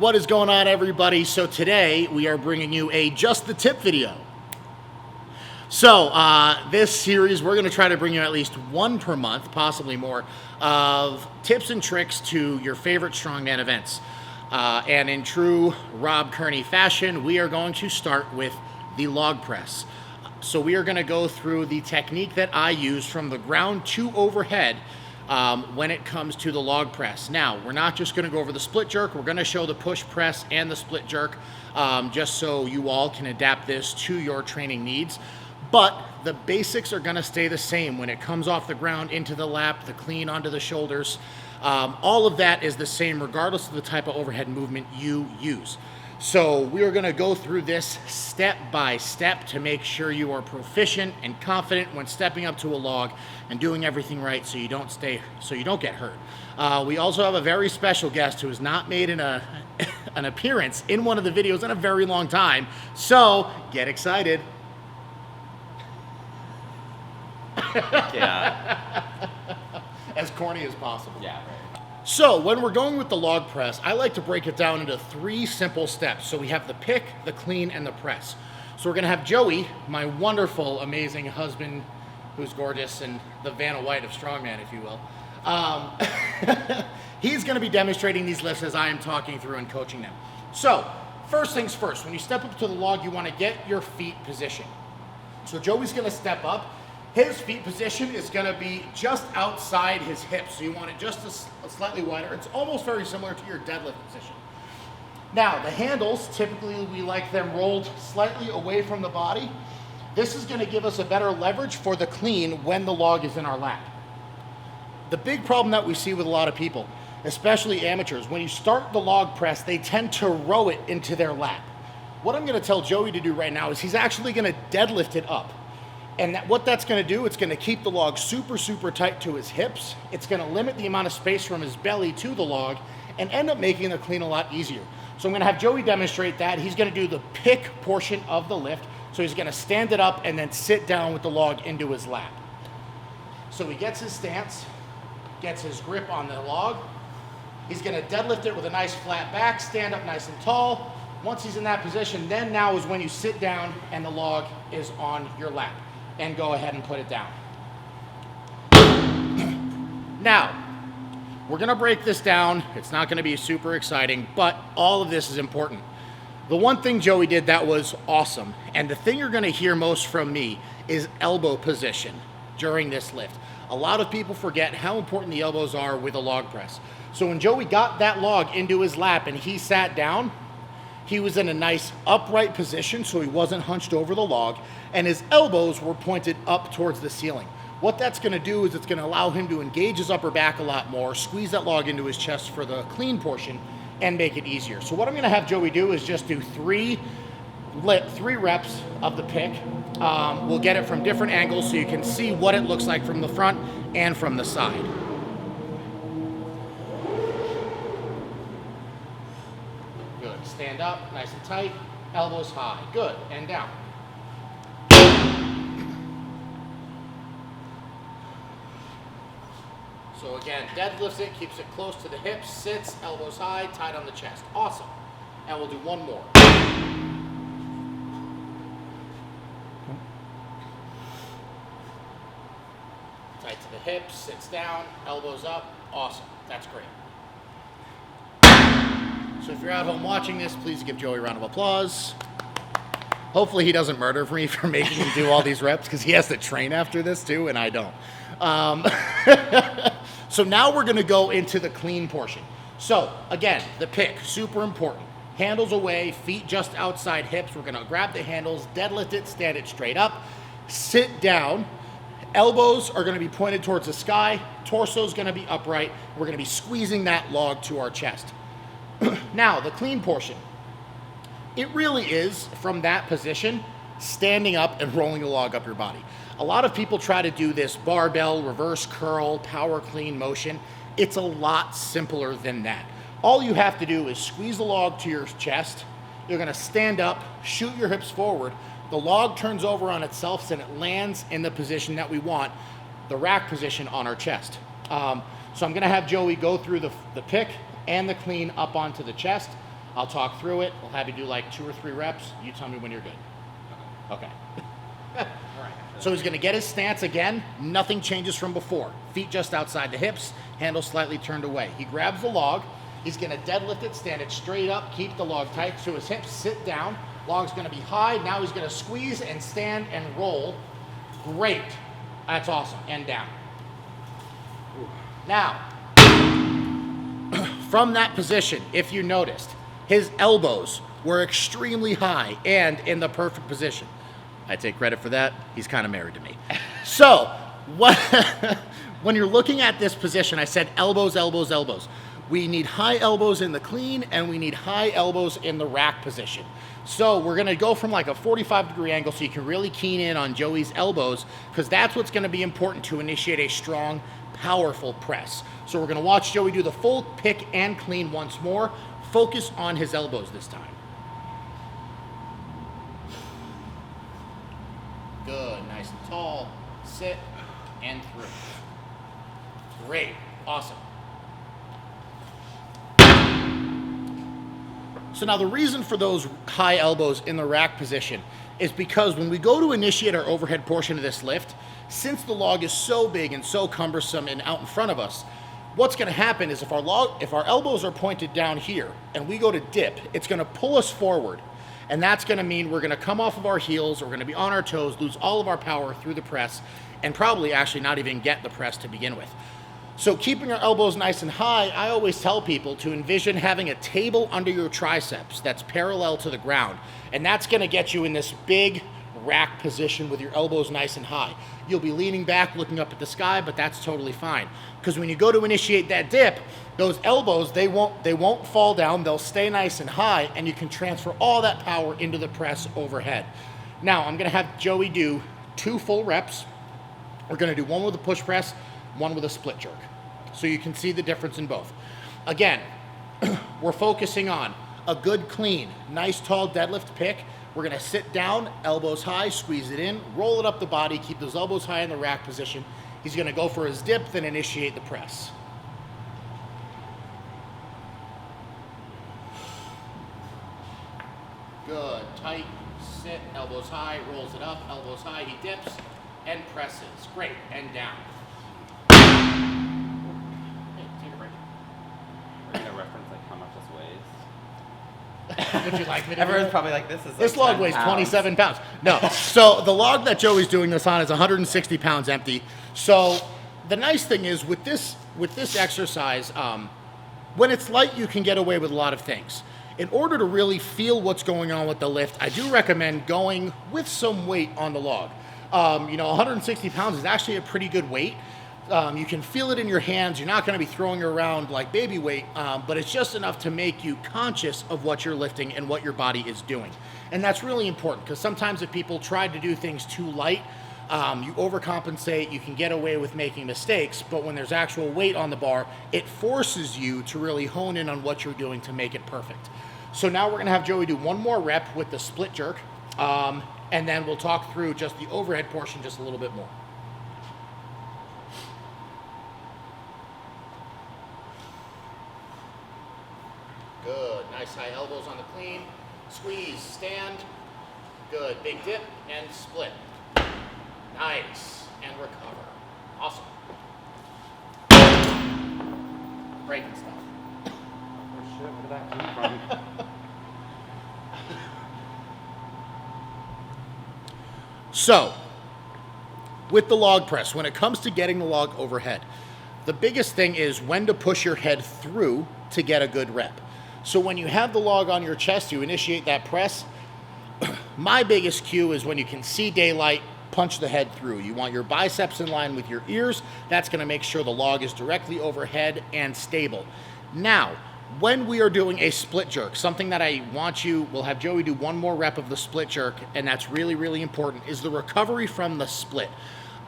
What is going on, everybody? So today we are bringing you a Just the Tip video. So this series, we're going to try to bring you at least one per month, possibly more, of tips and tricks to your favorite strongman events. And in true Rob Kearney fashion, we are going to start with the log press. So we are going to go through the technique that I use from the ground to overhead when it comes to the log press. Now, we're not just going to go over the split jerk. We're going to show the push press and the split jerk just so you all can adapt this to your training needs. But the basics are going to stay the same when it comes off the ground into the lap, the clean onto the shoulders. All of that is the same regardless of the type of overhead movement you use. So we are going to go through this step by step to make sure you are proficient and confident when stepping up to a log and doing everything right so you don't get hurt. We also have a very special guest who has not made an appearance in one of the videos in a very long time. So get excited. Yeah. As corny as possible. Yeah, right. So when we're going with the log press, I like to break it down into 3 simple steps. So we have the pick, the clean, and the press. So we're going to have Joey, my wonderful, amazing husband, who's gorgeous, and the Vanna White of strongman, if you will. He's going to be demonstrating these lifts as I am talking through and coaching them. So first things first, when you step up to the log, you want to get your feet positioned. So Joey's going to step up. His feet position is going to be just outside his hips, so you want it just slightly wider. It's almost very similar to your deadlift position. Now, the handles, typically we like them rolled slightly away from the body. This is going to give us a better leverage for the clean when the log is in our lap. The big problem that we see with a lot of people, especially amateurs, when you start the log press, they tend to row it into their lap. What I'm going to tell Joey to do right now is he's actually going to deadlift it up. And what that's going to do, it's going to keep the log super, super tight to his hips. It's going to limit the amount of space from his belly to the log and end up making the clean a lot easier. So I'm going to have Joey demonstrate that. He's going to do the pick portion of the lift. So he's going to stand it up and then sit down with the log into his lap. So he gets his stance, gets his grip on the log. He's going to deadlift it with a nice flat back, stand up nice and tall. Once he's in that position, then now is when you sit down and the log is on your lap. And go ahead and put it down. Now, we're going to break this down. It's not going to be super exciting, but all of this is important. The one thing Joey did that was awesome, and the thing you're going to hear most from me is elbow position during this lift. A lot of people forget how important the elbows are with a log press. So when Joey got that log into his lap and he sat down, he was in a nice upright position, so he wasn't hunched over the log, and his elbows were pointed up towards the ceiling. What that's going to do is it's going to allow him to engage his upper back a lot more, squeeze that log into his chest for the clean portion, and make it easier. So what I'm going to have Joey do is just do three reps of the pick. We'll get it from different angles so you can see what it looks like from the front and from the side. Good. Stand up, nice and tight, elbows high. Good. And down. So again, deadlifts it, keeps it close to the hips, sits, elbows high, tight on the chest. Awesome. And we'll do one more. Tight to the hips, sits down, elbows up. Awesome. That's great. So if you're at home watching this, please give Joey a round of applause. Hopefully he doesn't murder me for making me do all these reps because he has to train after this too, and I don't. So now we're going to go into the clean portion. So again, the pick, super important. Handles away, feet just outside hips. We're going to grab the handles, deadlift it, stand it straight up, sit down. Elbows are going to be pointed towards the sky. Torso is going to be upright. We're going to be squeezing that log to our chest. Now, the clean portion. It really is, from that position, standing up and rolling the log up your body. A lot of people try to do this barbell, reverse curl, power clean motion. It's a lot simpler than that. All you have to do is squeeze the log to your chest. You're going to stand up, shoot your hips forward. The log turns over on itself and it lands in the position that we want, the rack position on our chest. So I'm going to have Joey go through the pick and the clean up onto the chest. I'll talk through it. We'll have you do like 2 or 3 reps. You tell me when you're good. Okay. All right. So he's going to get his stance again. Nothing changes from before. Feet just outside the hips, handle slightly turned away. He grabs the log. He's going to deadlift it, stand it straight up, keep the log tight to his hips, sit down. Log's going to be high. Now he's going to squeeze and stand and roll. Great. That's awesome. And down. Now, from that position, if you noticed, his elbows were extremely high and in the perfect position. I take credit for that. He's kind of married to me. So, when you're looking at this position, I said elbows, elbows, elbows. We need high elbows in the clean and we need high elbows in the rack position. So we're gonna go from like a 45-degree angle so you can really keen in on Joey's elbows, because that's what's gonna be important to initiate a strong, powerful press. So we're gonna watch Joey do the full pick and clean once more. Focus on his elbows this time. Good, nice and tall, sit and through. Great, awesome. So now the reason for those high elbows in the rack position is because when we go to initiate our overhead portion of this lift, since the log is so big and so cumbersome and out in front of us, what's gonna happen is if our elbows are pointed down here and we go to dip, it's gonna pull us forward. And that's gonna mean we're gonna come off of our heels, we're gonna be on our toes, lose all of our power through the press, and probably actually not even get the press to begin with. So keeping our elbows nice and high, I always tell people to envision having a table under your triceps that's parallel to the ground. And that's gonna get you in this big rack position with your elbows nice and high. You'll be leaning back, looking up at the sky, but that's totally fine. Because when you go to initiate that dip, those elbows, they won't fall down, they'll stay nice and high, and you can transfer all that power into the press overhead. Now, I'm gonna have Joey do 2 full reps. We're gonna do 1 with a push press, 1 with a split jerk. So you can see the difference in both. Again, we're focusing on a good clean, nice tall deadlift pick. We're gonna sit down, elbows high, squeeze it in, roll it up the body, keep those elbows high in the rack position. He's gonna go for his dip, then initiate the press. Good, tight, sit, elbows high, rolls it up, elbows high, he dips, and presses. Great, and down. Would you like me to? Everyone's probably like, this log weighs 27 pounds. No. So the log that Joey's doing this on is 160 pounds empty. So the nice thing is with this exercise, when it's light, you can get away with a lot of things. In order to really feel what's going on with the lift, I do recommend going with some weight on the log. 160 pounds is actually a pretty good weight. You can feel it in your hands. You're not going to be throwing it around like baby weight, but it's just enough to make you conscious of what you're lifting and what your body is doing. And that's really important, because sometimes if people try to do things too light, you overcompensate, you can get away with making mistakes, but when there's actual weight on the bar, it forces you to really hone in on what you're doing to make it perfect. So now we're going to have Joey do 1 more rep with the split jerk, and then we'll talk through just the overhead portion just a little bit more. Good, nice high elbows on the clean, squeeze, stand, good, big dip, and split. Nice, and recover. Awesome. Breaking stuff. Oh shit, where did that come from? So, with the log press, when it comes to getting the log overhead, the biggest thing is when to push your head through to get a good rep. So when you have the log on your chest, you initiate that press. My biggest cue is when you can see daylight, punch the head through. You want your biceps in line with your ears. That's going to make sure the log is directly overhead and stable. Now, when we are doing a split jerk, something that we'll have Joey do 1 more rep of the split jerk, and that's really, really important, is the recovery from the split.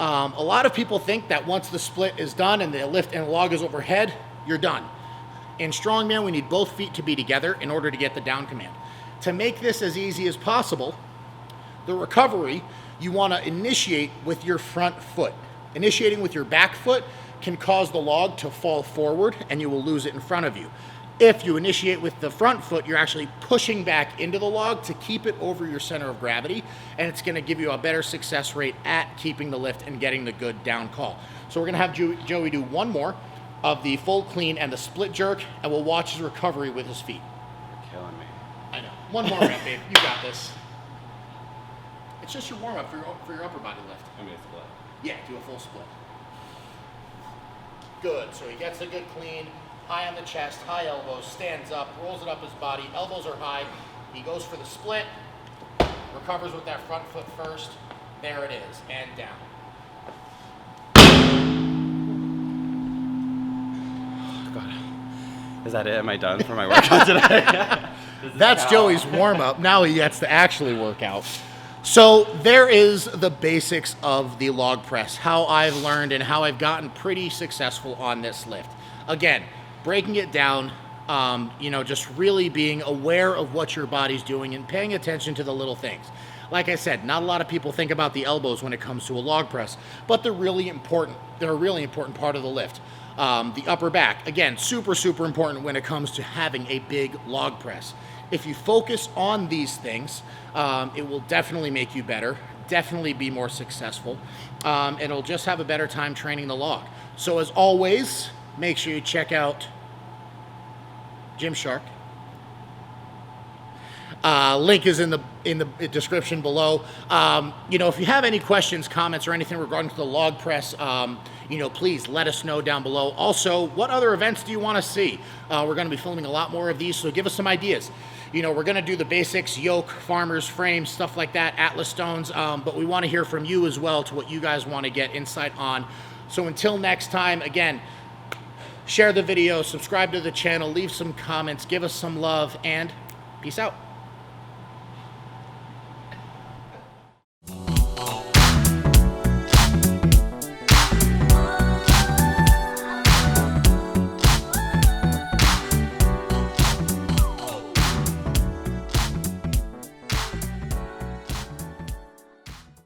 A lot of people think that once the split is done and the lift and the log is overhead, you're done. In strongman, we need both feet to be together in order to get the down command. To make this as easy as possible, the recovery, you want to initiate with your front foot. Initiating with your back foot can cause the log to fall forward and you will lose it in front of you. If you initiate with the front foot, you're actually pushing back into the log to keep it over your center of gravity, and it's going to give you a better success rate at keeping the lift and getting the good down call. So we're going to have Joey do one more of the full clean and the split jerk, and we'll watch his recovery with his feet. You're killing me. I know. One more rep, babe. You got this. It's just your warm-up for your upper body lift. I mean, split. Yeah, do a full split. Good. So he gets a good clean, high on the chest, high elbows, stands up, rolls it up his body, elbows are high. He goes for the split, recovers with that front foot first. There it is, and down. God. Is that it? Am I done for my workout today? That's Joey's warm-up. Now he gets to actually work out. So there is the basics of the log press, how I've learned and how I've gotten pretty successful on this lift. Again, breaking it down, just really being aware of what your body's doing and paying attention to the little things. Like I said, not a lot of people think about the elbows when it comes to a log press, but they're really important. They're a really important part of the lift. The upper back, again, super, super important when it comes to having a big log press. If you focus on these things, it will definitely make you better, definitely be more successful, and it'll just have a better time training the log. So as always, make sure you check out Gymshark. Link is in the description below. If you have any questions, comments, or anything regarding to the log press, please let us know down below. Also, what other events do you want to see? We're going to be filming a lot more of these, so give us some ideas. We're going to do the basics, yoke, farmers, frames, stuff like that, Atlas stones, but we want to hear from you as well to what you guys want to get insight on. So until next time, again, share the video, subscribe to the channel, leave some comments, give us some love, and peace out.